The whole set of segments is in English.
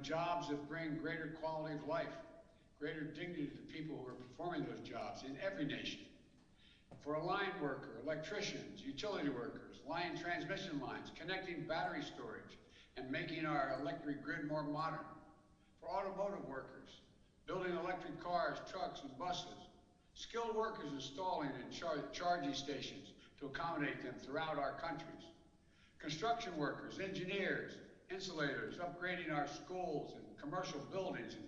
Jobs that bring greater quality of life, greater dignity to the people who are performing those jobs in every nation. For a line worker, electricians, utility workers, line transmission lines, connecting battery storage, and making our electric grid more modern. For automotive workers, building electric cars, trucks, and buses. Skilled workers installing and charging stations to accommodate them throughout our countries. Construction workers, engineers, insulators, upgrading our schools and commercial buildings and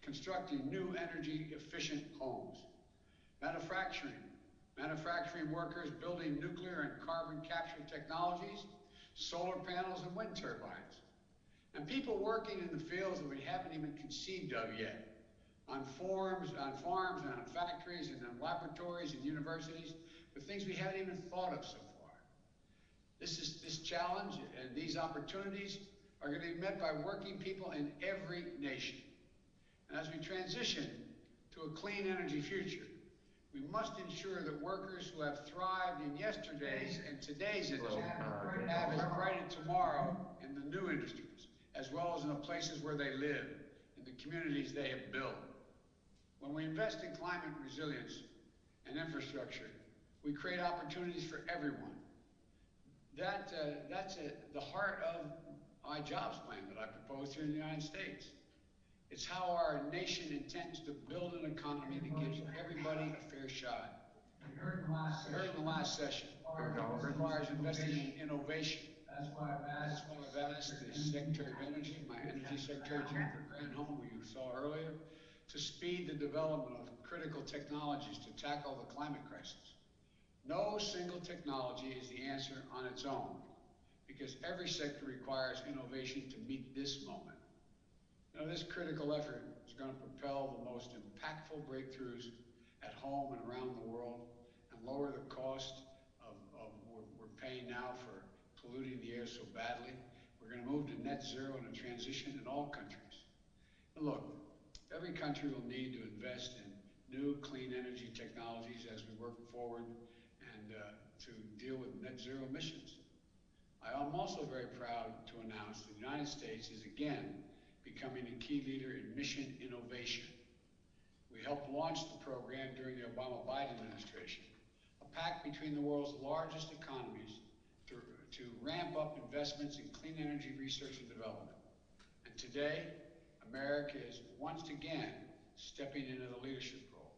constructing new energy-efficient homes. Manufacturing workers building nuclear and carbon capture technologies, solar panels and wind turbines. And people working in the fields that we haven't even conceived of yet, on farms and on factories and in laboratories and universities, with things we haven't even thought of so far. This challenge and these opportunities are going to be met by working people in every nation. And as we transition to a clean energy future, we must ensure that workers who have thrived in yesterday's and today's industry have as bright a tomorrow in the new industries, as well as in the places where they live, in the communities they have built. When we invest in climate resilience and infrastructure, we create opportunities for everyone. That's the heart of my jobs plan that I proposed here in the United States. It's how our nation intends to build an economy that gives everybody a fair shot. We heard in the last session, it requires investing in innovation. That's why I've asked the Secretary of Energy, my Energy Secretary, Jennifer Granholm, who you saw earlier, to speed the development of critical technologies to tackle the climate crisis. No single technology is the answer on its own, because every sector requires innovation to meet this moment. This critical effort is going to propel the most impactful breakthroughs at home and around the world and lower the cost of we're paying now for polluting the air so badly. We're going to move to net zero and a transition in all countries. And look, every country will need to invest in new clean energy technologies as we work forward and to deal with net zero emissions. I am also very proud to announce that the United States is again becoming a key leader in mission innovation. We helped launch the program during the Obama-Biden administration, a pact between the world's largest economies to ramp up investments in clean energy research and development. And today, America is once again stepping into the leadership role.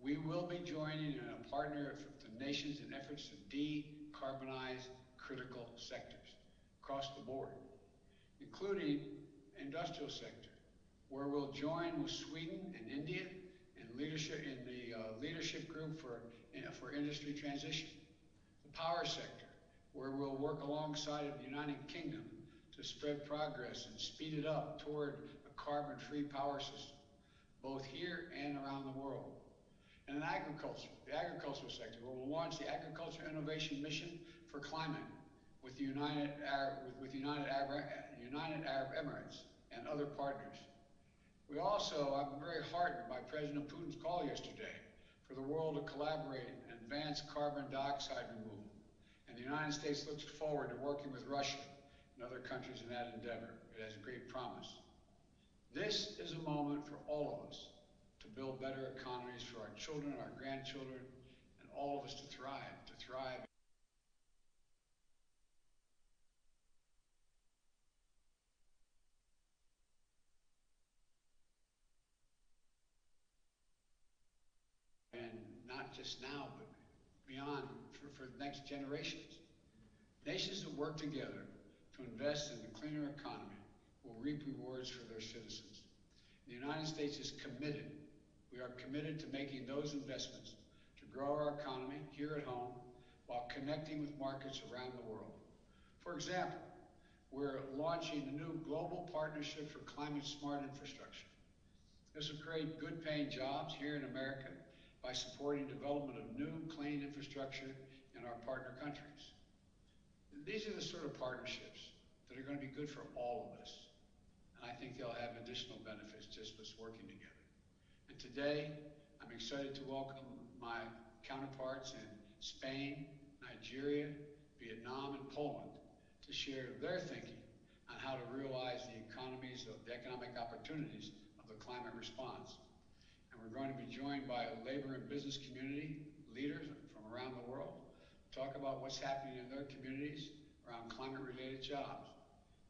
We will be joining in a partner with the nations in efforts to decarbonize critical sectors across the board, including industrial sector, where we'll join with Sweden and India in the leadership group for industry transition. The power sector, where we'll work alongside of the United Kingdom to spread progress and speed it up toward a carbon-free power system, both here and around the world. And in agriculture, the agricultural sector, where we'll launch the Agriculture Innovation Mission for Climate with the United Arab Emirates and other partners. I'm very heartened by President Putin's call yesterday for the world to collaborate and advance carbon dioxide removal. And the United States looks forward to working with Russia and other countries in that endeavor. It has great promise. This is a moment for all of us to build better economies for our children, our grandchildren, and all of us to thrive. And not just now, but beyond for the next generations. Nations that work together to invest in a cleaner economy will reap rewards for their citizens. The United States is committed. We are committed to making those investments to grow our economy here at home while connecting with markets around the world. For example, we're launching a new global partnership for climate-smart infrastructure. This will create good-paying jobs here in America by supporting development of new clean infrastructure in our partner countries. These are the sort of partnerships that are going to be good for all of us. And I think they'll have additional benefits just us working together. And today, I'm excited to welcome my counterparts in Spain, Nigeria, Vietnam, and Poland to share their thinking on how to realize the economic opportunities of the climate response. And we're going to be joined by labor and business community leaders from around the world to talk about what's happening in their communities around climate-related jobs.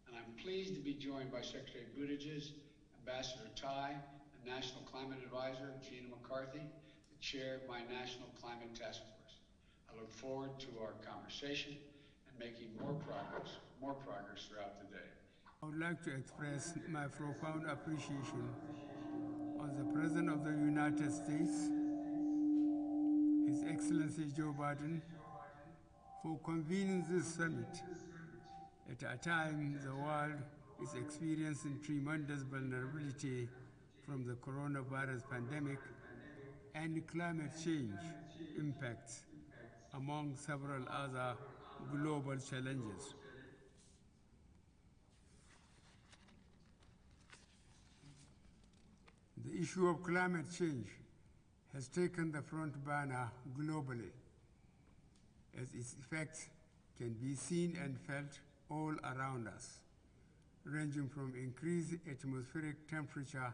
And I'm pleased to be joined by Secretary Buttigieg, Ambassador Tai, and National Climate Advisor Gina McCarthy, the chair of my National Climate Task Force. I look forward to our conversation and making more progress throughout the day. I would like to express my profound appreciation of the President of the United States, His Excellency Joe Biden, for convening this summit at a time the world is experiencing tremendous vulnerability from the coronavirus pandemic and climate change impacts, among several other global challenges. The issue of climate change has taken the front burner globally, as its effects can be seen and felt all around us, ranging from increased atmospheric temperature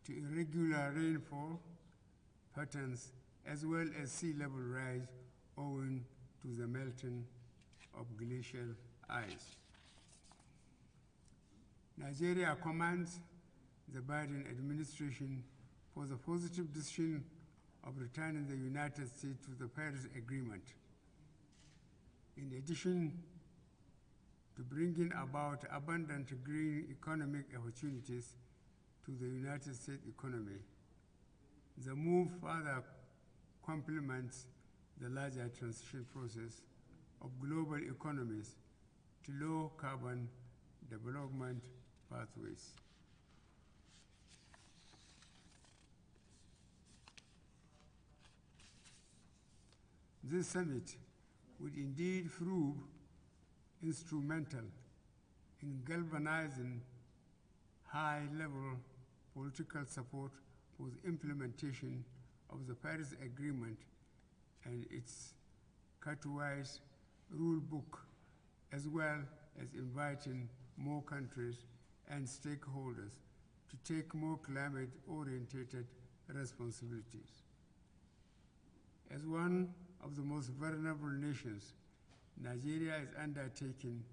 to irregular rainfall patterns, as well as sea level rise owing to the melting of glacial ice. Nigeria commends the Biden administration for the positive decision of returning the United States to the Paris Agreement. In addition to bringing about abundant green economic opportunities to the United States economy, the move further complements the larger transition process of global economies to low carbon development pathways. This summit would indeed prove instrumental in galvanizing high-level political support for the implementation of the Paris Agreement and its cut-wise rule book, as well as inviting more countries and stakeholders to take more climate-oriented responsibilities. As one of the most vulnerable nations, Nigeria is undertaking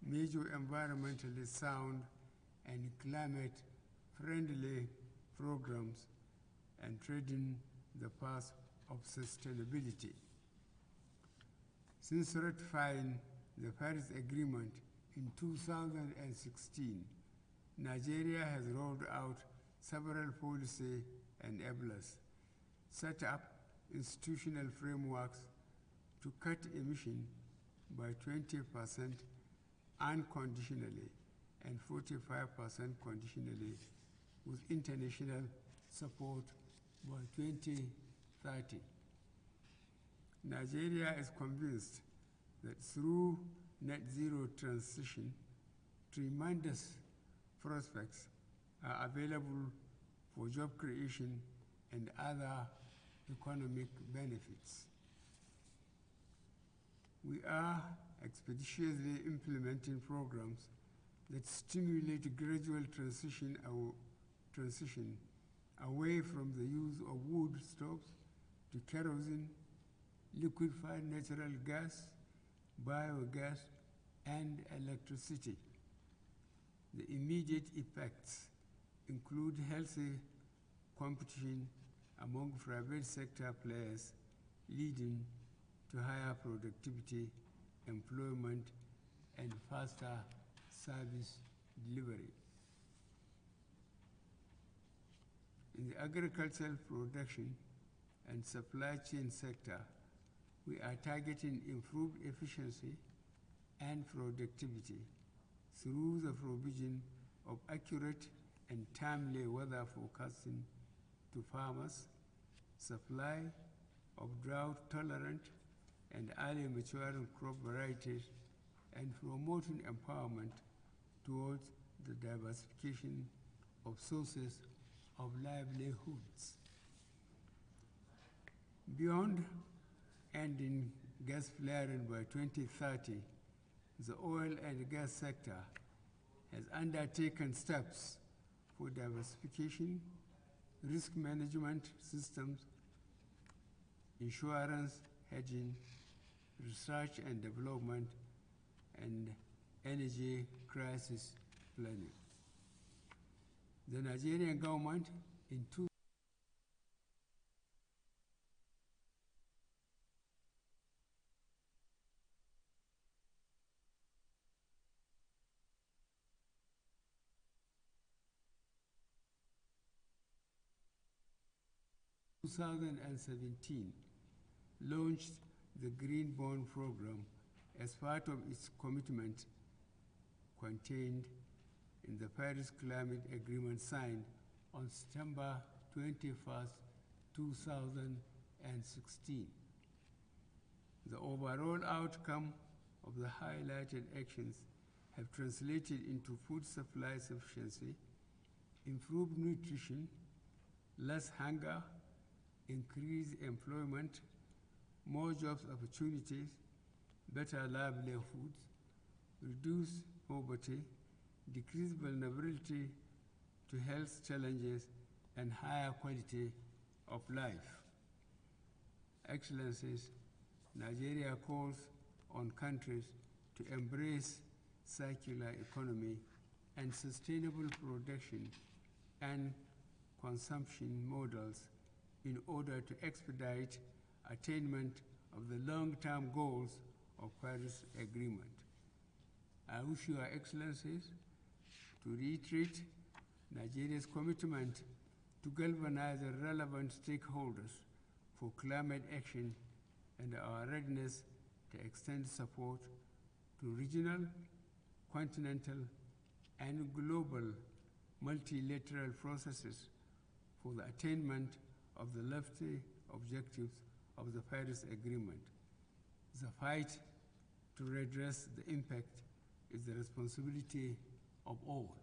major environmentally sound and climate-friendly programs and treading the path of sustainability. Since ratifying the Paris Agreement in 2016, Nigeria has rolled out several policy enablers, set up institutional frameworks to cut emissions by 20% unconditionally and 45% conditionally, with international support by 2030. Nigeria is convinced that through net zero transition, tremendous prospects are available for job creation and other economic benefits. We are expeditiously implementing programs that stimulate gradual transition away from the use of wood stoves to kerosene, liquefied natural gas, biogas, and electricity. The immediate effects include healthy competition among private sector players, leading to higher productivity, employment, and faster service delivery. In the agricultural production and supply chain sector, we are targeting improved efficiency and productivity through the provision of accurate and timely weather forecasting to farmers, supply of drought-tolerant and early maturing crop varieties, and promoting empowerment towards the diversification of sources of livelihoods. Beyond ending gas flaring by 2030, the oil and gas sector has undertaken steps for diversification, risk management systems, insurance, hedging, research and development, and energy crisis planning. The Nigerian government in 2017 launched the Green Bond Program as part of its commitment contained in the Paris Climate Agreement signed on September 21st, 2016. The overall outcome of the highlighted actions have translated into food supply sufficiency, improved nutrition, less hunger, increased employment, more jobs opportunities, better livelihoods, reduced poverty, decreased vulnerability to health challenges, and higher quality of life. Excellencies, Nigeria calls on countries to embrace circular economy and sustainable production and consumption models in order to expedite attainment of the long-term goals of Paris Agreement. I wish Your Excellencies to reiterate Nigeria's commitment to galvanize the relevant stakeholders for climate action and our readiness to extend support to regional, continental, and global multilateral processes for the attainment of the lofty objectives of the Paris Agreement. The fight to redress the impact is the responsibility of all.